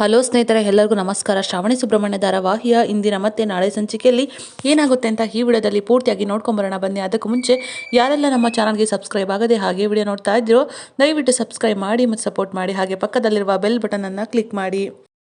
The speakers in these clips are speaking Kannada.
ಹಲೋ ಸ್ನೇಹಿತರೆ, ಎಲ್ಲರಿಗೂ ನಮಸ್ಕಾರ. ಶ್ರಾವಣಿ ಸುಬ್ರಹ್ಮಣ್ಯ ಧಾರಾವಾಹಿಯ ಇಂದಿನ ಮತ್ತೆ ನಾಳೆ ಸಂಚಿಕೆಯಲ್ಲಿ ಏನಾಗುತ್ತೆ ಅಂತ ಈ ವಿಡಿಯೋದಲ್ಲಿ ಪೂರ್ತಿಯಾಗಿ ನೋಡ್ಕೊಂಬರೋಣ ಬನ್ನಿ. ಅದಕ್ಕೂ ಮುಂಚೆ ಯಾರೆಲ್ಲ ನಮ್ಮ ಚಾನಲ್ಗೆ ಸಬ್ಸ್ಕ್ರೈಬ್ ಆಗದೆ ಹಾಗೆ ವಿಡಿಯೋ ನೋಡ್ತಾ ಇದ್ರೋ ದಯವಿಟ್ಟು ಸಬ್ಸ್ಕ್ರೈಬ್ ಮಾಡಿ ಮತ್ತು ಸಪೋರ್ಟ್ ಮಾಡಿ. ಹಾಗೆ ಪಕ್ಕದಲ್ಲಿರುವ ಬೆಲ್ ಬಟನ್ ಅನ್ನು ಕ್ಲಿಕ್ ಮಾಡಿ.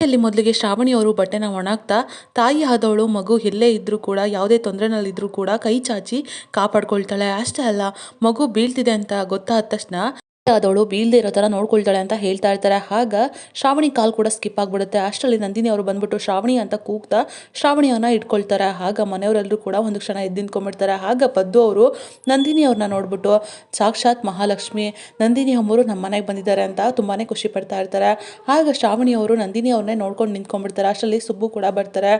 ಇಲ್ಲಿ ಮೊದಲಿಗೆ ಶ್ರಾವಣಿ ಅವರು ಬಟ್ಟೆನ ಒಣಗ್ತಾ ತಾಯಿ ಆದವಳು ಮಗು ಎಲ್ಲೇ ಇದ್ರೂ ಕೂಡ ಯಾವುದೇ ತೊಂದರೆನಲ್ಲಿದ್ರೂ ಕೂಡ ಕೈ ಚಾಚಿ ಕಾಪಾಡ್ಕೊಳ್ತಾಳೆ. ಅಷ್ಟೇ ಅಲ್ಲ, ಮಗು ಬೀಳ್ತಿದೆ ಅಂತ ಗೊತ್ತಾದ ತಕ್ಷಣ ಆದವಳು ಬೀಳದೆ ಇರೋ ಥರ ನೋಡ್ಕೊಳ್ತಾಳೆ ಅಂತ ಹೇಳ್ತಾ ಇರ್ತಾರೆ. ಆಗ ಶ್ರಾವಣಿ ಕಾಲ್ ಕೂಡ ಸ್ಕಿಪ್ ಆಗಿಬಿಡುತ್ತೆ. ಅಷ್ಟರಲ್ಲಿ ನಂದಿನಿ ಅವರು ಬಂದ್ಬಿಟ್ಟು ಶ್ರಾವಣಿ ಅಂತ ಕೂಗ್ತಾ ಶ್ರಾವಣಿಯನ್ನ ಇಟ್ಕೊಳ್ತಾರೆ. ಆಗ ಮನೆಯವರೆಲ್ಲರೂ ಕೂಡ ಒಂದು ಕ್ಷಣ ಎದ್ದು ನಿಂತ್ಕೊಂಡ್ಬಿಡ್ತಾರೆ. ಆಗ ಪದ್ದು ಅವರು ನಂದಿನಿ ಅವ್ರನ್ನ ನೋಡ್ಬಿಟ್ಟು ಸಾಕ್ಷಾತ್ ಮಹಾಲಕ್ಷ್ಮಿ ನಂದಿನಿ ಅಮ್ಮರು ನಮ್ಮ ಮನೆಗೆ ಬಂದಿದ್ದಾರೆ ಅಂತ ತುಂಬಾನೇ ಖುಷಿ ಪಡ್ತಾ ಇರ್ತಾರೆ. ಆಗ ಶ್ರಾವಣಿ ಅವರು ನಂದಿನಿ ಅವ್ರನ್ನೇ ನೋಡ್ಕೊಂಡು ನಿಂತ್ಕೊಂಡ್ಬಿಡ್ತಾರೆ. ಅಷ್ಟರಲ್ಲಿ ಸುಬ್ಬು ಕೂಡ ಬರ್ತಾರೆ.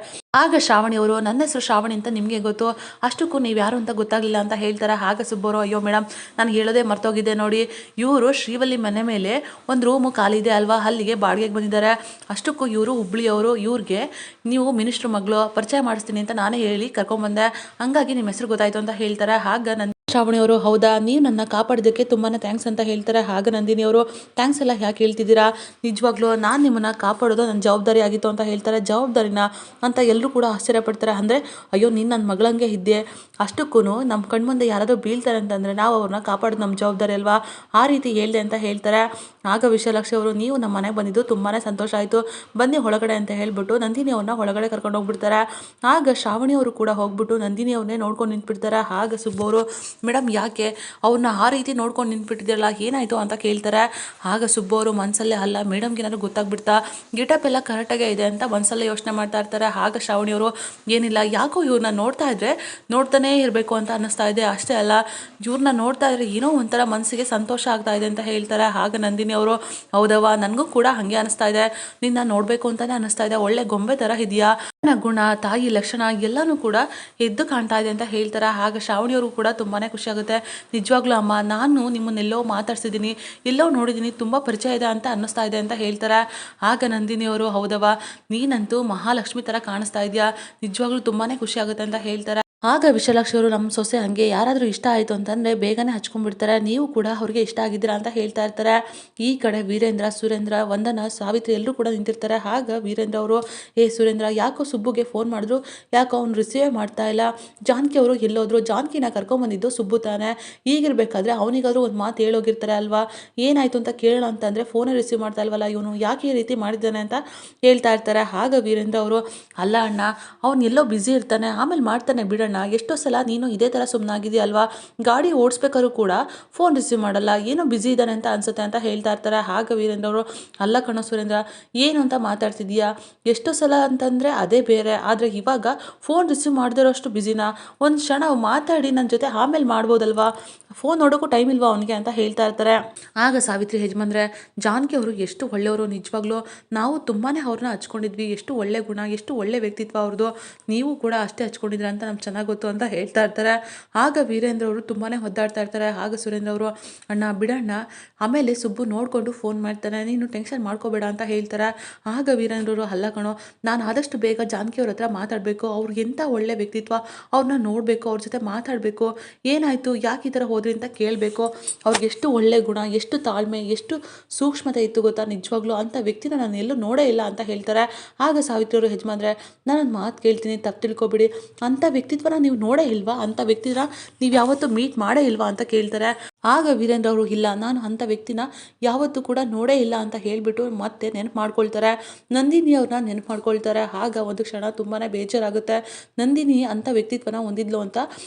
ಆಗ ಶ್ರಾವಣಿ ಅವರು ನನ್ನ ಹೆಸರು ಶ್ರಾವಣಿ ಅಂತ ನಿಮಗೆ ಗೊತ್ತು, ಅಷ್ಟಕ್ಕೂ ನೀವು ಯಾರು ಅಂತ ಗೊತ್ತಾಗಲಿಲ್ಲ ಅಂತ ಹೇಳ್ತಾರೆ. ಆಗ ಸುಬ್ಬವರು, ಅಯ್ಯೋ ಮೇಡಮ್, ನಾನು ಹೇಳೋದೇ ಮರ್ತೋಗಿದ್ದೆ ನೋಡಿ, ಇವರು ಶ್ರೀವಲ್ಲಿ ಮನೆ ಮೇಲೆ ಒಂದು ರೂಮು ಖಾಲಿ ಇದೆ ಅಲ್ವಾ, ಅಲ್ಲಿಗೆ ಬಾಡಿಗೆಗೆ ಬಂದಿದ್ದಾರೆ. ಅಷ್ಟಕ್ಕೂ ಇವರು ಹುಬ್ಳಿಯವರು, ಇವ್ರಿಗೆ ನೀವು ಮಿನಿಸ್ಟ್ರ್ ಮಗಳು ಪರಿಚಯ ಮಾಡಿಸ್ತೀನಿ ಅಂತ ನಾನೇ ಹೇಳಿ ಕರ್ಕೊಂಡ್ಬಂದೆ, ಹಂಗಾಗಿ ನಿಮ್ಮ ಹೆಸರು ಗೊತ್ತಾಯ್ತು ಅಂತ ಹೇಳ್ತಾರೆ. ಆಗ ಶ್ರಾವಣಿ ಅವರು, ಹೌದಾ, ನೀವು ನನ್ನ ಕಾಪಾಡಿದ್ದಕ್ಕೆ ತುಂಬಾ ಥ್ಯಾಂಕ್ಸ್ ಅಂತ ಹೇಳ್ತಾರೆ. ಆಗ ನಂದಿನಿ ಅವರು, ಥ್ಯಾಂಕ್ಸ್ ಎಲ್ಲ ಯಾಕೆ ಹೇಳ್ತಿದ್ದೀರಾ, ನಿಜವಾಗ್ಲೂ ನಾನು ನಿಮ್ಮನ್ನು ಕಾಪಾಡೋದು ನನ್ನ ಜವಾಬ್ದಾರಿ ಆಗಿತ್ತು ಅಂತ ಹೇಳ್ತಾರೆ. ಜವಾಬ್ದಾರಿನ ಅಂತ ಎಲ್ಲರೂ ಕೂಡ ಆಶ್ಚರ್ಯಪಡ್ತಾರೆ. ಅಂದರೆ ಅಯ್ಯೋ, ನೀನು ನನ್ನ ಮಗಳಂಗೆ ಇದ್ದೆ, ಅಷ್ಟಕ್ಕೂ ನಮ್ಮ ಕಣ್ಮುಂದೆ ಯಾರಾದರೂ ಬೀಳ್ತಾರೆ ಅಂತಂದರೆ ನಾವು ಅವ್ರನ್ನ ಕಾಪಾಡೋದು ನಮ್ಮ ಜವಾಬ್ದಾರಿ ಅಲ್ವಾ, ಆ ರೀತಿ ಹೇಳಿದೆ ಅಂತ ಹೇಳ್ತಾರೆ. ಆಗ ವಿಶಾಲಾಕ್ಷಿ ಅವರು, ನೀವು ನಮ್ಮ ಮನೆಗೆ ಬಂದಿದ್ದು ತುಂಬಾ ಸಂತೋಷ ಆಯಿತು, ಬನ್ನಿ ಒಳಗಡೆ ಅಂತ ಹೇಳ್ಬಿಟ್ಟು ನಂದಿನಿ ಅವ್ರನ್ನ ಒಳಗಡೆ ಕರ್ಕೊಂಡು ಹೋಗ್ಬಿಡ್ತಾರೆ. ಆಗ ಶ್ರಾವಣಿ ಅವರು ಕೂಡ ಹೋಗ್ಬಿಟ್ಟು ನಂದಿನಿ ಅವ್ರನ್ನೇ ನೋಡ್ಕೊಂಡು ನಿಂತ್ಬಿಡ್ತಾರೆ. ಆಗ ಸುಬ್ಬವರು, ಮೇಡಮ್ ಯಾಕೆ ಅವ್ರನ್ನ ಆ ರೀತಿ ನೋಡ್ಕೊಂಡು ನಿಂತ್ಬಿಟ್ಟಿದ್ರಲ್ಲ, ಏನಾಯಿತು ಅಂತ ಕೇಳ್ತಾರೆ. ಆಗ ಸುಬ್ಬವರು ಮನಸ್ಸಲ್ಲೇ, ಅಲ್ಲ ಮೇಡಮ್ಗೆ ಏನಾದ್ರು ಗೊತ್ತಾಗ್ಬಿಡ್ತಾ, ಗೆಟಪ್ ಎಲ್ಲ ಕರೆಕ್ಟಾಗೇ ಇದೆ ಅಂತ ಮನಸ್ಸಲ್ಲೇ ಯೋಚನೆ ಮಾಡ್ತಾ ಇರ್ತಾರೆ. ಆಗ ಶ್ರಾವಣಿಯವರು, ಏನಿಲ್ಲ, ಯಾಕೋ ಇವ್ರನ್ನ ನೋಡ್ತಾ ಇದ್ರೆ ನೋಡ್ತಾನೇ ಇರಬೇಕು ಅಂತ ಅನ್ನಿಸ್ತಾ ಇದೆ, ಅಷ್ಟೇ ಅಲ್ಲ ಇವ್ರನ್ನ ನೋಡ್ತಾ ಇದ್ರೆ ಏನೋ ಒಂಥರ ಮನಸ್ಸಿಗೆ ಸಂತೋಷ ಆಗ್ತಾ ಇದೆ ಅಂತ ಹೇಳ್ತಾರೆ. ಆಗ ನಂದಿನಿ ಅವರು, ಹೌದವ್ವ, ನನಗೂ ಕೂಡ ಹಾಗೆ ಅನಿಸ್ತಾ ಇದೆ, ನಿನ್ನ ನೋಡಬೇಕು ಅಂತಲೇ ಅನ್ನಿಸ್ತಾ ಇದೆ, ಒಳ್ಳೆ ಗೊಂಬೆ ಥರ ಇದೆಯಾ, ಗುಣ, ತಾಯಿ ಲಕ್ಷಣ ಎಲ್ಲನೂ ಕೂಡ ಎದ್ದು ಕಾಣ್ತಾ ಇದೆ ಅಂತ ಹೇಳ್ತಾರೆ. ಆಗ ಶ್ರಾವಣಿಯವರು ಕೂಡ ತುಂಬಾ ಖುಷಿ ಆಗುತ್ತೆ. ನಿಜವಾಗ್ಲೂ ಅಮ್ಮ, ನಾನು ನಿಮ್ಮನ್ನೆಲ್ಲೋ ಮಾತಾಡ್ಸಿದ್ದೀನಿ, ಎಲ್ಲೋ ನೋಡಿದ್ದೀನಿ, ತುಂಬ ಪರಿಚಯ ಇದೆ ಅಂತ ಅನ್ನಿಸ್ತಾ ಇದೆ ಅಂತ ಹೇಳ್ತಾರೆ. ಆಗ ನಂದಿನಿಯವರು, ಹೌದವ್ವ, ನೀನಂತೂ ಮಹಾಲಕ್ಷ್ಮಿ ಥರ ಕಾಣಿಸ್ತಾ ಇದೆಯಾ, ನಿಜವಾಗ್ಲೂ ತುಂಬಾ ಖುಷಿ ಆಗುತ್ತೆ ಅಂತ ಹೇಳ್ತಾರೆ. ಆಗ ವಿಶಾಲಾಕ್ಷಿ ಅವರು, ನಮ್ಮ ಸೊಸೆ ಹಾಗೆ ಯಾರಾದರೂ ಇಷ್ಟ ಆಯಿತು ಅಂತಂದರೆ ಬೇಗನೆ ಹಚ್ಕೊಂಡ್ಬಿಡ್ತಾರೆ, ನೀವು ಕೂಡ ಅವ್ರಿಗೆ ಇಷ್ಟ ಆಗಿದ್ದೀರಾ ಅಂತ ಹೇಳ್ತಾ ಇರ್ತಾರೆ. ಈ ಕಡೆ ವೀರೇಂದ್ರ, ಸುರೇಂದ್ರ, ವಂದನಾ, ಸಾವಿತ್ರಿ ಎಲ್ಲರೂ ಕೂಡ ನಿಂತಿರ್ತಾರೆ. ಆಗ ವೀರೇಂದ್ರ ಅವರು, ಸುರೇಂದ್ರ, ಯಾಕೋ ಸುಬ್ಬುಗೆ ಫೋನ್ ಮಾಡಿದ್ರು, ಯಾಕೋ ಅವ್ನು ರಿಸೀವೇ ಮಾಡ್ತಾ ಇಲ್ಲ, ಜಾನಕಿ ಅವರು ಎಲ್ಲೋದ್ರು, ಜಾನಕಿನ ಕರ್ಕೊಂಬಂದಿದ್ದು ಸುಬ್ಬು ತಾನೆ, ಈಗಿರಬೇಕಾದ್ರೆ ಅವನಿಗಾದ್ರೂ ಒಂದು ಮಾತು ಹೇಳೋಗಿರ್ತಾರೆ ಅಲ್ವಾ, ಏನಾಯಿತು ಅಂತ ಕೇಳೋಣ ಅಂತಂದರೆ ಫೋನೇ ರಿಸೀವ್ ಮಾಡ್ತಾ ಇಲ್ವಲ್ಲ, ಇವನು ಯಾಕೆ ಈ ರೀತಿ ಮಾಡಿದ್ದಾನೆ ಅಂತ ಹೇಳ್ತಾ ಇರ್ತಾರೆ. ಆಗ ವೀರೇಂದ್ರ ಅವರು, ಅಲ್ಲ ಅಣ್ಣ, ಅವ್ನು ಎಲ್ಲೋ ಬ್ಯುಸಿ ಇರ್ತಾನೆ, ಆಮೇಲೆ ಮಾಡ್ತಾನೆ ಬಿಡೋಣ, ಎಷ್ಟೋ ಸಲ ನೀನು ಇದೇ ಥರ ಸುಮ್ಮನಾಗಿದೆಯಾ ಅಲ್ವಾ, ಗಾಡಿ ಓಡಿಸ್ಬೇಕಾದ್ರೂ ಕೂಡ ಫೋನ್ ರಿಸೀವ್ ಮಾಡಲ್ಲ, ಏನೋ ಬ್ಯುಸಿ ಇದ್ದಾನೆ ಅಂತ ಅನ್ಸುತ್ತೆ ಅಂತ ಹೇಳ್ತಾ ಇರ್ತಾರೆ. ಆಗ ವೀರೇಂದ್ರ ಅವರು, ಅಲ್ಲ ಕಣೋ ಸುರೇಂದ್ರ, ಏನು ಅಂತ ಮಾತಾಡ್ತಿದ್ದೀಯಾ, ಎಷ್ಟೋ ಸಲ ಅಂತಂದರೆ ಅದೇ ಬೇರೆ, ಆದರೆ ಇವಾಗ ಫೋನ್ ರಿಸೀವ್ ಮಾಡದಿರೋಷ್ಟು ಬ್ಯುಸಿನಾ, ಒಂದು ಕ್ಷಣ ಮಾತಾಡಿ ನನ್ನ ಜೊತೆ ಆಮೇಲೆ ಮಾಡ್ಬೋದಲ್ವಾ, ಫೋನ್ ನೋಡೋಕ್ಕೂ ಟೈಮ್ ಇಲ್ವಾ ಅವನಿಗೆ ಅಂತ ಹೇಳ್ತಾ ಇರ್ತಾರೆ. ಆಗ ಸಾವಿತ್ರಿ ಯಜಮಾನ್ರೆ, ಜಾನಕಿ ಅವರು ಎಷ್ಟು ಒಳ್ಳೆಯವರು, ನಿಜವಾಗ್ಲೂ ನಾವು ತುಂಬಾ ಅವ್ರನ್ನ ಹಚ್ಕೊಂಡಿದ್ವಿ, ಎಷ್ಟು ಒಳ್ಳೆ ಗುಣ, ಎಷ್ಟು ಒಳ್ಳೆ ವ್ಯಕ್ತಿತ್ವ ಅವ್ರದ್ದು, ನೀವು ಕೂಡ ಅಷ್ಟೇ ಹಚ್ಕೊಂಡಿದ್ರ ಅಂತ ನಮ್ಗೆ ಚೆನ್ನಾಗಿ ಗೊತ್ತು ಅಂತ ಹೇಳ್ತಾ ಇರ್ತಾರೆ. ಆಗ ವೀರೇಂದ್ರ ಅವರು ತುಂಬಾ ಒದ್ದಾಡ್ತಾ ಇರ್ತಾರೆ. ಆಗ ಸುರೇಂದ್ರ ಅವರು, ಅಣ್ಣ ಬಿಡಣ್ಣ, ಆಮೇಲೆ ಸುಬ್ಬು ನೋಡಿಕೊಂಡು ಫೋನ್ ಮಾಡ್ತಾನೆ, ನೀನು ಟೆನ್ಷನ್ ಮಾಡ್ಕೋಬೇಡ ಅಂತ ಹೇಳ್ತಾರೆ. ಆಗ ವೀರೇಂದ್ರ ಅವರು, ಅಲ್ಲ ಕಣೋ, ನಾನು ಆದಷ್ಟು ಬೇಗ ಜಾನಕಿ ಅವ್ರ ಹತ್ರ ಮಾತಾಡಬೇಕು, ಅವ್ರಿಗೆ ಎಂಥ ಒಳ್ಳೆ ವ್ಯಕ್ತಿತ್ವ, ಅವ್ರನ್ನ ನೋಡಬೇಕು, ಅವ್ರ ಜೊತೆ ಮಾತಾಡಬೇಕು, ಏನಾಯಿತು, ಯಾಕೆ ಈ ಥರ ಹೋದ್ರಿ ಅಂತ ಕೇಳಬೇಕು, ಅವ್ರಿಗೆ ಎಷ್ಟು ಒಳ್ಳೆ ಗುಣ, ಎಷ್ಟು ತಾಳ್ಮೆ, ಎಷ್ಟು ಸೂಕ್ಷ್ಮತೆ ಇತ್ತು ಗೊತ್ತಾ, ನಿಜವಾಗ್ಲೂ ಅಂಥ ವ್ಯಕ್ತಿನ ನಾನು ಎಲ್ಲೂ ನೋಡೇ ಇಲ್ಲ ಅಂತ ಹೇಳ್ತಾರೆ. ಆಗ ಸಾವಿತ್ರಿ ಅವರು, ಯಜಮಾನ್ರೆ, ನಾನೊಂದು ಮಾತು ಕೇಳ್ತೀನಿ, ತಪ್ಪು ತಿಳ್ಕೊಬಿಡಿ, ಅಂಥ ವ್ಯಕ್ತಿತ್ವನ ನೀವು ನೋಡೇ ಇಲ್ವಾ, ಅಂಥ ವ್ಯಕ್ತಿನ ನೀವು ಯಾವತ್ತೂ ಮೀಟ್ ಮಾಡೇ ಇಲ್ವಾ ಅಂತ ಕೇಳ್ತಾರೆ. ಆಗ ವೀರೇಂದ್ರ ಅವರು, ಇಲ್ಲ, ನಾನು ಅಂಥ ವ್ಯಕ್ತಿನ ಯಾವತ್ತೂ ಕೂಡ ನೋಡೇ ಇಲ್ಲ ಅಂತ ಹೇಳಿಬಿಟ್ಟು ಮತ್ತೆ ನೆನಪು ಮಾಡ್ಕೊಳ್ತಾರೆ. ನಂದಿನಿ ಅವ್ರನ್ನ ನೆನಪು ಮಾಡ್ಕೊಳ್ತಾರೆ. ಆಗ ಒಂದು ಕ್ಷಣ ತುಂಬಾ ಬೇಜಾರಾಗುತ್ತೆ, ನಂದಿನಿ ಅಂಥ ವ್ಯಕ್ತಿತ್ವನ ಹೊಂದಿದ್ಲು ಅಂತ.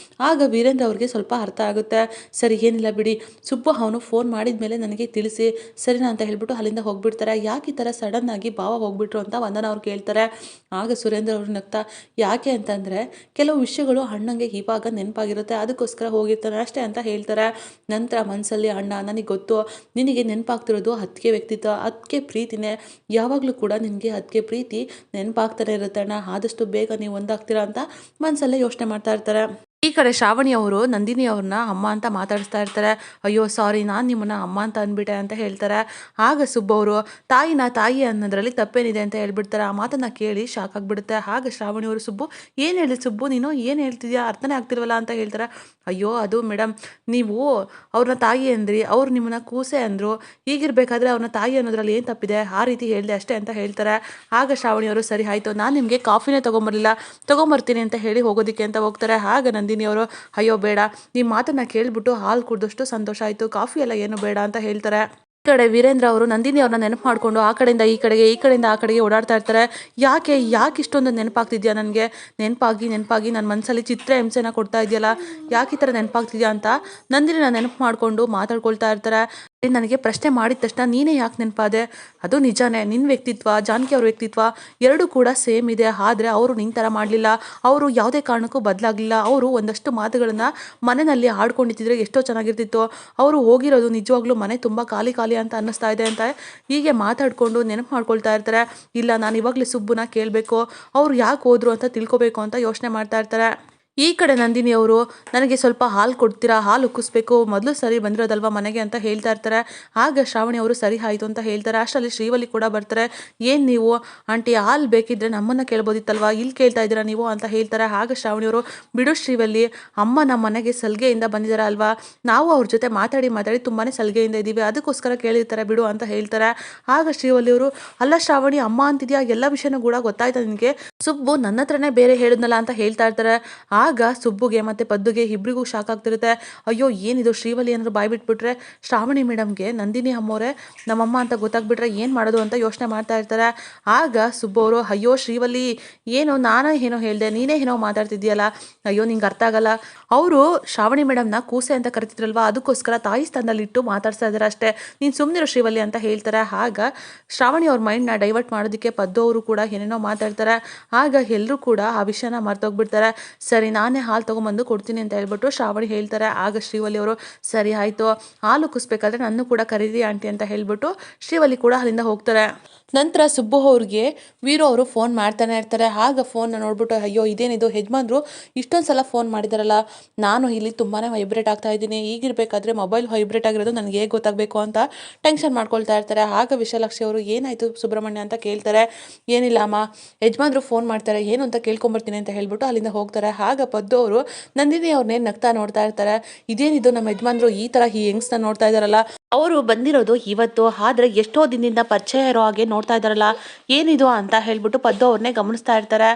ಆಗ ವೀರೇಂದ್ರ ಅವ್ರಿಗೆ ಸ್ವಲ್ಪ ಅರ್ಥ ಆಗುತ್ತೆ. ಸರಿ, ಏನಿಲ್ಲ ಬಿಡಿ, ಸುಬ್ಬು ಅವನು ಫೋನ್ ಮಾಡಿದ ಮೇಲೆ ನನಗೆ ತಿಳಿಸಿ, ಸರಿನಾ ಅಂತ ಹೇಳ್ಬಿಟ್ಟು ಅಲ್ಲಿಂದ ಹೋಗ್ಬಿಡ್ತಾರೆ. ಯಾಕೆ ಈ ಥರ ಸಡನ್ನಾಗಿ ಭಾವ ಹೋಗ್ಬಿಟ್ರು ಅಂತ ವಂದನ ಅವ್ರು ಕೇಳ್ತಾರೆ. ಆಗ ಸುರೇಂದ್ರ ಅವರು ನಗ್ತಾ, ಯಾಕೆ ಅಂತಂದರೆ ಕೆಲವು ವಿಷಯಗಳು ಅಣ್ಣಂಗೆ ಇವಾಗ ನೆನಪಾಗಿರುತ್ತೆ, ಅದಕ್ಕೋಸ್ಕರ ಹೋಗಿರ್ತಾನೆ ಅಷ್ಟೇ ಅಂತ ಹೇಳ್ತಾರೆ. ನಂತರ ಮನಸ್ಸಲ್ಲಿ, ಅಣ್ಣ, ನನಗೆ ಗೊತ್ತು ನಿನಗೆ ನೆನಪಾಗ್ತಿರೋದು ಅದಕ್ಕೆ ವ್ಯಕ್ತಿತ್ವ, ಅದಕ್ಕೆ ಪ್ರೀತಿನೇ, ಯಾವಾಗಲೂ ಕೂಡ ನಿನಗೆ ಅದಕ್ಕೆ ಪ್ರೀತಿ ನೆನಪಾಗ್ತಾನೆ ಇರುತ್ತೆ ಅಣ್ಣ, ಆದಷ್ಟು ಬೇಗ ನೀವು ಒಂದಾಗ್ತೀರಾ ಅಂತ ಮನಸ್ಸಲ್ಲೇ ಯೋಚನೆ ಮಾಡ್ತಾ ಇರ್ತಾರೆ. ಈ ಕಡೆ ಶ್ರಾವಣಿ ಅವರು ನಂದಿನಿ ಅವ್ರನ್ನ ಅಮ್ಮ ಅಂತ ಮಾತಾಡಿಸ್ತಾ ಇರ್ತಾರೆ. ಅಯ್ಯೋ ಸಾರಿ, ನಾನು ನಿಮ್ಮನ್ನ ಅಮ್ಮ ಅಂತ ಅಂದ್ಬಿಟ್ಟೆ ಅಂತ ಹೇಳ್ತಾರೆ. ಆಗ ಸುಬ್ಬು ಅವರು ತಾಯಿ ಅನ್ನೋದ್ರಲ್ಲಿ ತಪ್ಪೇನಿದೆ ಅಂತ ಹೇಳ್ಬಿಡ್ತಾರೆ. ಆ ಮಾತನ್ನ ಕೇಳಿ ಶಾಕ್ ಆಗಿಬಿಡುತ್ತೆ. ಆಗ ಶ್ರಾವಣಿ ಅವರು ಸುಬ್ಬು, ಏನು ಹೇಳಿ ಸುಬ್ಬು, ನೀನು ಏನು ಹೇಳ್ತಿದ್ಯಾ, ಅರ್ಥನೇ ಆಗ್ತಿಲ್ವಲ್ಲ ಅಂತ ಹೇಳ್ತಾರೆ. ಅಯ್ಯೋ ಅದು ಮೇಡಮ್, ನೀವು ಅವ್ರನ್ನ ತಾಯಿ ಅಂದ್ರಿ, ಅವ್ರು ನಿಮ್ಮನ್ನ ಕೂಸೆ ಅಂದರು, ಹೀಗಿರ್ಬೇಕಾದ್ರೆ ಅವ್ರನ್ನ ತಾಯಿ ಅನ್ನೋದ್ರಲ್ಲಿ ಏನು ತಪ್ಪಿದೆ, ಆ ರೀತಿ ಹೇಳಿದೆ ಅಷ್ಟೇ ಅಂತ ಹೇಳ್ತಾರೆ. ಆಗ ಶ್ರಾವಣಿ ಅವರು ಸರಿ ಆಯಿತು, ನಾನು ನಿಮಗೆ ಕಾಫಿನೇ ತೊಗೊಂಬರ್ತೀನಿ ಅಂತ ಹೇಳಿ ಹೋಗೋದಕ್ಕೆ ಅಂತ ಹೋಗ್ತಾರೆ. ಆಗ ನಂದಿನಿ ಅವರು, ಅಯ್ಯೋ ಬೇಡ, ನಿಮ್ಮ ಮಾತನ್ನ ಕೇಳ್ಬಿಟ್ಟು ಹಾಲು ಕುಡಿದಷ್ಟು ಸಂತೋಷ ಆಯಿತು, ಕಾಫಿ ಎಲ್ಲ ಏನು ಬೇಡ ಅಂತ ಹೇಳ್ತಾರೆ. ಈ ಕಡೆ ವೀರೇಂದ್ರ ಅವರು ನಂದಿನಿ ಅವ್ರನ್ನ ನೆನಪು ಮಾಡಿಕೊಂಡು ಆ ಕಡೆಯಿಂದ ಈ ಕಡೆಗೆ ಈ ಕಡೆಯಿಂದ ಆ ಕಡೆಗೆ ಓಡಾಡ್ತಾ ಇರ್ತಾರೆ. ಯಾಕೆ ಇಷ್ಟೊಂದು ನೆನಪಾಗ್ತಿದ್ಯಾ ನನಗೆ, ನೆನಪಾಗಿ ನನ್ನ ಮನಸ್ಸಲ್ಲಿ ಚಿತ್ರ ಹಿಂಸೆನ ಕೊಡ್ತಾ ಇದೆಯಲ್ಲ, ಯಾಕೆ ಈ ಥರ ನೆನಪಾಗ್ತಿದ್ಯಾ ಅಂತ ನಂದಿನಿನ ನೆನಪು ಮಾಡಿಕೊಂಡು ಮಾತಾಡ್ಕೊಳ್ತಾ ಇರ್ತಾರೆ. ನನಗೆ ಪ್ರಶ್ನೆ ಮಾಡಿದ ತಕ್ಷಣ ನೀನೇ ಯಾಕೆ ನೆನಪಾದೆ, ಅದು ನಿಜಾನೇ, ನಿನ್ನ ವ್ಯಕ್ತಿತ್ವ ಜಾನಕಿ ಅವ್ರ ವ್ಯಕ್ತಿತ್ವ ಎರಡೂ ಕೂಡ ಸೇಮ್ ಇದೆ. ಆದರೆ ಅವರು ನಿನ್ನ ಥರ ಮಾಡಲಿಲ್ಲ, ಅವರು ಯಾವುದೇ ಕಾರಣಕ್ಕೂ ಬದಲಾಗಲಿಲ್ಲ. ಅವರು ಒಂದಷ್ಟು ಮಾತುಗಳನ್ನು ಮನೆಯಲ್ಲಿ ಆಡ್ಕೊಂಡಿದ್ದರೆ ಎಷ್ಟೋ ಚೆನ್ನಾಗಿರ್ತಿತ್ತು. ಅವರು ಹೋಗಿರೋದು ನಿಜವಾಗ್ಲೂ ಮನೆ ತುಂಬ ಖಾಲಿ ಅಂತ ಅನ್ನಿಸ್ತಾ ಇದೆ ಅಂತ ಹೀಗೆ ಮಾತಾಡಿಕೊಂಡು ನೆನಪು ಮಾಡ್ಕೊಳ್ತಾ ಇರ್ತಾರೆ. ಇಲ್ಲ, ನಾನು ಇವಾಗಲೇ ಸುಬ್ಬುನ ಕೇಳಬೇಕು, ಅವ್ರು ಯಾಕೆ ಹೋದ್ರು ಅಂತ ತಿಳ್ಕೊಬೇಕು ಅಂತ ಯೋಚನೆ ಮಾಡ್ತಾ ಇರ್ತಾರೆ. ಈ ಕಡೆ ನಂದಿನಿ ಅವರು, ನನಗೆ ಸ್ವಲ್ಪ ಹಾಲು ಕೊಡ್ತೀರಾ, ಹಾಲು ಉಕ್ಕಿಸ್ಬೇಕು, ಮೊದಲು ಸರಿ ಬಂದಿರೋದಲ್ವ ಮನೆಗೆ ಅಂತ ಹೇಳ್ತಾ ಇರ್ತಾರೆ. ಆಗ ಶ್ರಾವಣಿ ಅವರು ಸರಿ ಆಯಿತು ಅಂತ ಹೇಳ್ತಾರೆ. ಅಷ್ಟರಲ್ಲಿ ಶ್ರೀವಲ್ಲಿ ಕೂಡ ಬರ್ತಾರೆ. ಏನು ನೀವು ಆಂಟಿ, ಹಾಲು ಬೇಕಿದ್ರೆ ನಮ್ಮನ್ನು ಕೇಳ್ಬೋದಿತ್ತಲ್ವ, ಇಲ್ಲಿ ಕೇಳ್ತಾ ಇದ್ದೀರಾ ನೀವು ಅಂತ ಹೇಳ್ತಾರೆ. ಆಗ ಶ್ರಾವಣಿ ಅವರು, ಬಿಡು ಶ್ರೀವಲ್ಲಿ, ಅಮ್ಮ ನಮ್ಮ ಮನೆಗೆ ಸಲಿಗೆಯಿಂದ ಬಂದಿದ್ದಾರೆ ಅಲ್ವಾ, ನಾವು ಅವ್ರ ಜೊತೆ ಮಾತಾಡಿ ತುಂಬಾ ಸಲಿಗೆಯಿಂದ ಇದ್ದೀವಿ, ಅದಕ್ಕೋಸ್ಕರ ಕೇಳಿರ್ತಾರೆ ಬಿಡು ಅಂತ ಹೇಳ್ತಾರೆ. ಆಗ ಶ್ರೀವಲ್ಲಿ ಅವರು, ಅಲ್ಲ ಶ್ರಾವಣಿ, ಅಮ್ಮ ಅಂತಿದ್ಯಾ, ಎಲ್ಲ ವಿಷಯನೂ ಕೂಡ ಗೊತ್ತಾಯ್ತಾ ನಿನಗೆ, ಸುಬ್ಬು ನನ್ನ ಹತ್ರನೇ ಬೇರೆ ಹೇಳಿದ್ನಲ್ಲ ಅಂತ ಹೇಳ್ತಾ ಇರ್ತಾರೆ. ಆಗ ಸುಬ್ಬುಗೆ ಮತ್ತು ಪದ್ದುಗೆ ಇಬ್ಬರಿಗೂ ಶಾಕ್ ಆಗ್ತಿರುತ್ತೆ. ಅಯ್ಯೋ ಏನಿದು, ಶ್ರೀವಲ್ಲಿ ಏನಾದ್ರು ಬಾಯ್ ಬಿಟ್ಬಿಟ್ರೆ, ಶ್ರಾವಣಿ ಮೇಡಮ್ಗೆ ನಂದಿನಿ ಅಮ್ಮೋರೆ ನಮ್ಮಮ್ಮ ಅಂತ ಗೊತ್ತಾಗ್ಬಿಟ್ರೆ ಏನು ಮಾಡೋದು ಅಂತ ಯೋಚನೆ ಮಾಡ್ತಾ ಇರ್ತಾರೆ. ಆಗ ಸುಬ್ಬು ಅವರು, ಅಯ್ಯೋ ಶ್ರೀವಲ್ಲಿ, ಏನೋ ನಾನೇ ಏನೋ ಹೇಳಿದೆ, ನೀನೇ ಏನೋ ಮಾತಾಡ್ತಿದ್ಯಲ್ಲ, ಅಯ್ಯೋ ನಿಂಗೆ ಅರ್ಥ ಆಗಲ್ಲ, ಅವರು ಶ್ರಾವಣಿ ಮೇಡಮ್ನ ಕೂಸೆ ಅಂತ ಕರಿತಿದ್ರಲ್ವ, ಅದಕ್ಕೋಸ್ಕರ ತಾಯಿ ಸ್ಥಾನದಲ್ಲಿ ಇಟ್ಟು ಮಾತಾಡ್ತಾ ಇದ್ದಾರೆ ಅಷ್ಟೇ, ನೀನು ಸುಮ್ಮನಿರು ಶ್ರೀವಲ್ಲಿ ಅಂತ ಹೇಳ್ತಾರೆ. ಆಗ ಶ್ರಾವಣಿ ಅವ್ರ ಮೈಂಡ್ನ ಡೈವರ್ಟ್ ಮಾಡೋದಕ್ಕೆ ಪದ್ದು ಅವರು ಕೂಡ ಏನೇನೋ ಮಾತಾಡ್ತಾರೆ. ಆಗ ಎಲ್ಲರೂ ಕೂಡ ಆ ವಿಷಯನ ಮರ್ತೋಗ್ಬಿಡ್ತಾರೆ. ಸರಿ, ನಾನೇ ಹಾಲು ತೊಗೊಂಬಂದು ಕೊಡ್ತೀನಿ ಅಂತ ಹೇಳ್ಬಿಟ್ಟು ಶ್ರಾವಣಿ ಹೇಳ್ತಾರೆ. ಆಗ ಶ್ರೀವಲ್ಲಿ ಅವರು, ಸರಿ ಆಯಿತು, ಹಾಲು ಕುಸ್ಬೇಕಾದ್ರೆ ನನ್ನ ಕೂಡ ಕರೀರಿ ಆಂಟಿ ಅಂತ ಹೇಳ್ಬಿಟ್ಟು ಶ್ರೀವಲ್ಲಿ ಕೂಡ ಅಲ್ಲಿಂದ ಹೋಗ್ತಾರೆ. ನಂತರ ಸುಬ್ಬು ಅವ್ರಿಗೆ ವೀರು ಅವರು ಫೋನ್ ಮಾಡ್ತಾನೆ ಇರ್ತಾರೆ. ಆಗ ಫೋನ್ನ ನೋಡ್ಬಿಟ್ಟು, ಅಯ್ಯೋ ಇದೇನಿದು, ಯಜಮಾನ್ರು ಇಷ್ಟೊಂದು ಸಲ ಫೋನ್ ಮಾಡಿದಾರಲ್ಲ, ನಾನು ಇಲ್ಲಿ ತುಂಬಾ ವೈಬ್ರೇಟ್ ಆಗ್ತಾ ಇದ್ದೀನಿ, ಈಗಿರಬೇಕಾದ್ರೆ ಮೊಬೈಲ್ ವೈಬ್ರೇಟ್ ಆಗಿರೋದು ನನಗೆ ಹೇಗೆ ಗೊತ್ತಾಗಬೇಕು ಅಂತ ಟೆನ್ಷನ್ ಮಾಡ್ಕೊಳ್ತಾ ಇರ್ತಾರೆ. ಆಗ ವಿಶಾಲಾಕ್ಷಿ ಅವರು, ಏನಾಯಿತು ಸುಬ್ರಹ್ಮಣ್ಯ ಅಂತ ಕೇಳ್ತಾರೆ. ಏನಿಲ್ಲ ಅಮ್ಮ, ಯಜಮಾನ್ರು ಫೋನ್ ಮಾಡ್ತಾರೆ, ಏನು ಅಂತ ಕೇಳ್ಕೊಂಬರ್ತೀನಿ ಅಂತ ಹೇಳ್ಬಿಟ್ಟು ಅಲ್ಲಿಂದ ಹೋಗ್ತಾರೆ. ಆಗ ಪದ್ದು ಅವರು ನಂದಿನಿ ಅವ್ರನ್ನೇ ನಗ್ತಾ ನೋಡ್ತಾ ಇರ್ತಾರೆ. ಇದೇನಿದು, ನಮ್ಮ ಯಜಮಾನ್ರು ಈ ಥರ ಈ ಹೆಂಗ್ಸ್ನ ನೋಡ್ತಾ ಇದ್ದಾರಲ್ಲ, ಅವರು ಬಂದಿರೋದು ಇವತ್ತು, ಆದರೆ ಎಷ್ಟೋ ದಿನದಿಂದ ಪರಿಚಯ ಇರೋ ಹಾಗೆ ನೋಡ್ತಾ ಇದ್ದಾರಲ್ಲ, ಏನಿದು ಅಂತ ಹೇಳ್ಬಿಟ್ಟು ಪದ್ದು ಅವ್ರನ್ನೇ ಗಮನಿಸ್ತಾ ಇರ್ತಾರೆ.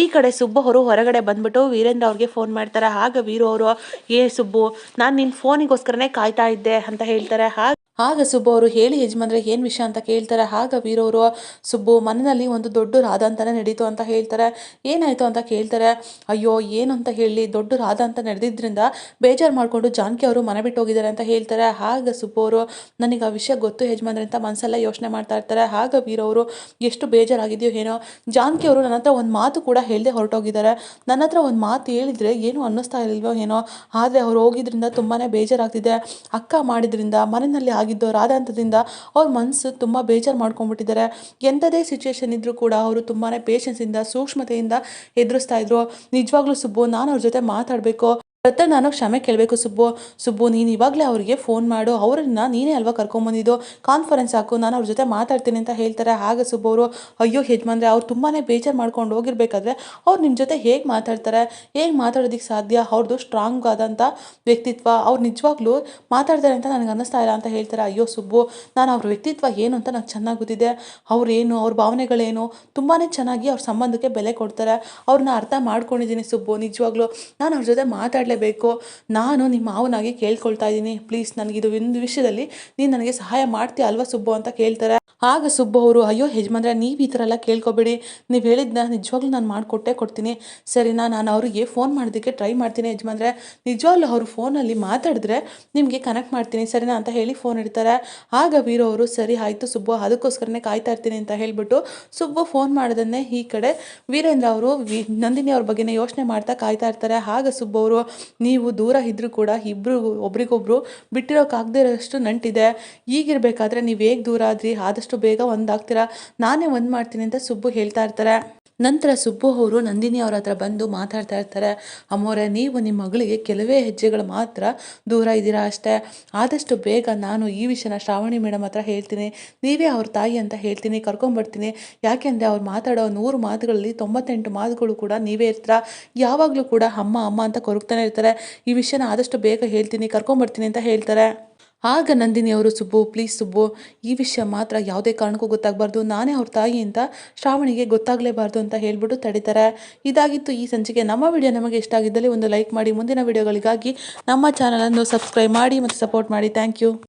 ಈ ಕಡೆ ಸುಬ್ಬು ಅವರು ಹೊರಗಡೆ ಬಂದ್ಬಿಟ್ಟು ವೀರೇಂದ್ರ ಅವ್ರಿಗೆ ಫೋನ್ ಮಾಡ್ತಾರೆ. ಆಗ ವೀರು ಅವರು, ಏ ಸುಬ್ಬು, ನಾನು ನಿನ್ನ ಫೋನಿಗೋಸ್ಕರನೇ ಕಾಯ್ತಾ ಇದ್ದೆ ಅಂತ ಹೇಳ್ತಾರೆ. ಆಗ ಸುಬ್ಬು ಅವರು, ಹೇಳಿ ಯಜಮಾನ್ರೆ ಏನು ವಿಷಯ ಅಂತ ಕೇಳ್ತಾರೆ. ಆಗ ವೀರವರು, ಸುಬ್ಬು, ಮನೆಯಲ್ಲಿ ಒಂದು ದೊಡ್ಡ ರಾಧಾಂತನೇ ನಡೀತು ಅಂತ ಹೇಳ್ತಾರೆ. ಏನಾಯಿತು ಅಂತ ಕೇಳ್ತಾರೆ. ಅಯ್ಯೋ ಏನು ಅಂತ ಹೇಳಿ, ದೊಡ್ಡ ರಾಧಾಂತ ನಡೆದಿದ್ದರಿಂದ ಬೇಜಾರು ಮಾಡಿಕೊಂಡು ಜಾನಕಿ ಅವರು ಮನೆ ಬಿಟ್ಟು ಹೋಗಿದ್ದಾರೆ ಅಂತ ಹೇಳ್ತಾರೆ. ಆಗ ಸುಬ್ಬು ಅವರು, ನನಗೆ ಆ ವಿಷಯ ಗೊತ್ತು ಯಜಮಾನ್ರೆ ಅಂತ ಮನಸ್ಸೆಲ್ಲ ಯೋಚನೆ ಮಾಡ್ತಾ ಇರ್ತಾರೆ. ಆಗ ವೀರವರು, ಎಷ್ಟು ಬೇಜಾರಾಗಿದೆಯೋ ಏನೋ, ಜಾನಕಿ ಅವರು ನನ್ನ ಹತ್ರ ಒಂದು ಮಾತು ಕೂಡ ಹೇಳದೆ ಹೊರಟೋಗಿದ್ದಾರೆ, ನನ್ನ ಹತ್ರ ಒಂದು ಮಾತು ಹೇಳಿದರೆ ಏನು ಅನ್ನಿಸ್ತಾ ಇಲ್ವೋ ಏನೋ, ಆದರೆ ಅವ್ರು ಹೋಗಿದ್ರಿಂದ ತುಂಬಾ ಬೇಜಾರಾಗ್ತಿದೆ, ಅಕ್ಕ ಮಾಡಿದ್ರಿಂದ ಮನೆಯಲ್ಲಿ ಆಗಿದ್ದು ರಾಧಾಂತದಿಂದ ಅವ್ರ ಮನಸ್ಸು ತುಂಬ ಬೇಜಾರು ಮಾಡ್ಕೊಂಡ್ಬಿಟ್ಟಿದ್ದಾರೆ. ಎಂಥದೇ ಸಿಚುವೇಶನ್ ಇದ್ದರೂ ಕೂಡ ಅವರು ತುಂಬಾ ಪೇಷನ್ಸಿಂದ ಸೂಕ್ಷ್ಮತೆಯಿಂದ ಎದುರಿಸ್ತಾ ಇದ್ರು. ನಿಜವಾಗ್ಲೂ ಸುಬ್ಬು, ನಾನು ಅವ್ರ ಜೊತೆ ಮಾತಾಡಬೇಕು, ನಾನು ಕ್ಷಮೆ ಕೇಳಬೇಕು ಸುಬ್ಬು, ನೀನು ಇವಾಗಲೇ ಅವರಿಗೆ ಫೋನ್ ಮಾಡು, ಅವರನ್ನ ನೀನೇ ಅಲ್ವಾ ಕರ್ಕೊಂಬಂದಿದ್ದು, ಕಾನ್ಫರೆನ್ಸ್ ಹಾಕು, ನಾನು ಅವ್ರ ಜೊತೆ ಮಾತಾಡ್ತೀನಿ ಅಂತ ಹೇಳ್ತಾರೆ. ಆಗ ಸುಬ್ಬು ಅವರು, ಅಯ್ಯೋ ಯಜಮಾನ್ರೆ, ಅವ್ರು ತುಂಬಾ ಬೇಜಾರು ಮಾಡ್ಕೊಂಡು ಹೋಗಿರ್ಬೇಕಾದ್ರೆ ಅವ್ರು ನಿಮ್ಮ ಜೊತೆ ಹೇಗೆ ಮಾತಾಡ್ತಾರೆ, ಹೇಗೆ ಮಾತಾಡೋದಕ್ಕೆ ಸಾಧ್ಯ, ಅವ್ರದ್ದು ಸ್ಟ್ರಾಂಗ್ ಆದಂಥ ವ್ಯಕ್ತಿತ್ವ, ಅವ್ರು ನಿಜವಾಗ್ಲೂ ಮಾತಾಡ್ತಾರೆ ಅಂತ ನನಗೆ ಅನ್ನಿಸ್ತಾ ಇಲ್ಲ ಅಂತ ಹೇಳ್ತಾರೆ. ಅಯ್ಯೋ ಸುಬ್ಬು, ನಾನು ಅವ್ರ ವ್ಯಕ್ತಿತ್ವ ಏನು ಅಂತ ನನಗೆ ಚೆನ್ನಾಗಿ ಗೊತ್ತಿದೆ, ಅವ್ರೇನು, ಅವ್ರ ಭಾವನೆಗಳೇನು, ತುಂಬಾ ಚೆನ್ನಾಗಿ ಅವ್ರ ಸಂಬಂಧಕ್ಕೆ ಬೆಲೆ ಕೊಡ್ತಾರೆ, ಅವ್ರನ್ನ ಅರ್ಥ ಮಾಡ್ಕೊಂಡಿದ್ದೀನಿ ಸುಬ್ಬು, ನಿಜವಾಗ್ಲೂ ನಾನು ಅವ್ರ ಜೊತೆ ಮಾತಾಡಲೇಬೇಕು, ನಾನು ನಿಮ್ಮ ಮಾವನಾಗಿ ಕೇಳ್ಕೊಳ್ತಾ ಇದ್ದೀನಿ, ಪ್ಲೀಸ್ ನನಗಿದು ಒಂದು ವಿಷಯದಲ್ಲಿ ನೀನು ನನಗೆ ಸಹಾಯ ಮಾಡ್ತೀಯ ಅಲ್ವಾ ಸುಬ್ಬು ಅಂತ ಕೇಳ್ತಾರೆ. ಆಗ ಸುಬ್ಬು ಅವರು, ಅಯ್ಯೋ ಯಜಮಾನ್ರೆ, ನೀವು ಈ ಥರ ಎಲ್ಲ ಕೇಳ್ಕೊಬೇಡಿ, ನೀವು ಹೇಳಿದ್ನ ನಿಜವಾಗ್ಲೂ ನಾನು ಕೊಡ್ತೀನಿ, ಸರಿನಾ, ನಾನು ಅವರಿಗೆ ಫೋನ್ ಮಾಡೋದಕ್ಕೆ ಟ್ರೈ ಮಾಡ್ತೀನಿ ಯಜಮಾನ್ರೆ, ನಿಜವಾಗ್ಲೂ ಅವರು ಫೋನಲ್ಲಿ ಮಾತಾಡಿದ್ರೆ ನಿಮಗೆ ಕನೆಕ್ಟ್ ಮಾಡ್ತೀನಿ ಸರಿನಾ ಅಂತ ಹೇಳಿ ಫೋನ್ ಇಡ್ತಾರೆ. ಆಗ ವೀರು ಅವರು, ಸರಿ ಆಯಿತು ಸುಬ್ಬು, ಅದಕ್ಕೋಸ್ಕರನೇ ಕಾಯ್ತಾ ಇರ್ತೀನಿ ಅಂತ ಹೇಳ್ಬಿಟ್ಟು ಸುಬ್ಬು ಫೋನ್ ಮಾಡೋದನ್ನೇ ಈ ಕಡೆ ವೀರೇಂದ್ರ ಅವರು ನಂದಿನಿ ಅವ್ರ ಬಗ್ಗೆನೇ ಯೋಚನೆ ಮಾಡ್ತಾ ಕಾಯ್ತಾ ಇರ್ತಾರೆ. ಆಗ ಸುಬ್ಬು ಅವರು, ನೀವು ದೂರ ಇದ್ದರೂ ಕೂಡ ಇಬ್ಬರು ಒಬ್ರಿಗೊಬ್ರು ಬಿಟ್ಟಿರೋಕ್ಕಾಗದೇ ಇರೋಷ್ಟು ನಂಟಿದೆ, ಈಗಿರಬೇಕಾದ್ರೆ ನೀವು ಹೇಗೆ ದೂರ ಆದ್ರಿ, ಆದಷ್ಟು ಬೇಗ ಒಂದಾಗ್ತೀರಾ, ನಾನೇ ಒಂದು ಮಾಡ್ತೀನಿ ಅಂತ ಸುಬ್ಬು ಹೇಳ್ತಾ ಇರ್ತಾರೆ. ನಂತರ ಸುಬ್ಬು ಅವರು ನಂದಿನಿ ಅವರ ಹತ್ರ ಬಂದು ಮಾತಾಡ್ತಾ ಇರ್ತಾರೆ. ಅಮ್ಮೋರೆ, ನೀವು ನಿಮ್ಮ ಮಗಳಿಗೆ ಕೆಲವೇ ಹೆಜ್ಜೆಗಳು ಮಾತ್ರ ದೂರ ಇದ್ದೀರಾ ಅಷ್ಟೇ. ಆದಷ್ಟು ಬೇಗ ನಾನು ಈ ವಿಷಯನ ಶ್ರಾವಣಿ ಮೇಡಮ್ ಹತ್ರ ಹೇಳ್ತೀನಿ. ನೀವೇ ಅವ್ರ ತಾಯಿ ಅಂತ ಹೇಳ್ತೀನಿ, ಕರ್ಕೊಂಬರ್ತೀನಿ. ಯಾಕೆಂದರೆ ಅವ್ರು ಮಾತಾಡೋ 100 ಮಾತುಗಳಲ್ಲಿ 98 ಮಾತುಗಳು ಕೂಡ ನೀವೇ ಇರ್ತೀರ. ಯಾವಾಗಲೂ ಕೂಡ ಅಮ್ಮ ಅಮ್ಮ ಅಂತ ಕೊರಗ್ತಾನೆ ಇರ್ತಾರೆ. ಈ ವಿಷಯನ ಆದಷ್ಟು ಬೇಗ ಹೇಳ್ತೀನಿ, ಕರ್ಕೊಂಬರ್ತೀನಿ ಅಂತ ಹೇಳ್ತಾರೆ. ಆಗ ನಂದಿನಿ ಅವರು, ಸುಬ್ಬು ಪ್ಲೀಸ್ ಸುಬ್ಬು, ಈ ವಿಷಯ ಮಾತ್ರ ಯಾವುದೇ ಕಾರಣಕ್ಕೂ ಗೊತ್ತಾಗಬಾರ್ದು. ನಾನೇ ಅವ್ರ ತಾಯಿ ಅಂತ ಶ್ರಾವಣಿಗೆ ಗೊತ್ತಾಗಲೇಬಾರ್ದು ಅಂತ ಹೇಳ್ಬಿಟ್ಟು ತಡೀತಾರೆ. ಇದಾಗಿತ್ತು ಈ ಸಂಚಿಕೆ. ನಮ್ಮ ವಿಡಿಯೋ ನಮಗೆ ಇಷ್ಟ ಆಗಿದ್ದಲ್ಲಿ ಒಂದು ಲೈಕ್ ಮಾಡಿ. ಮುಂದಿನ ವಿಡಿಯೋಗಳಿಗಾಗಿ ನಮ್ಮ ಚಾನಲನ್ನು ಸಬ್ಸ್ಕ್ರೈಬ್ ಮಾಡಿ ಮತ್ತು ಸಪೋರ್ಟ್ ಮಾಡಿ. Thank you.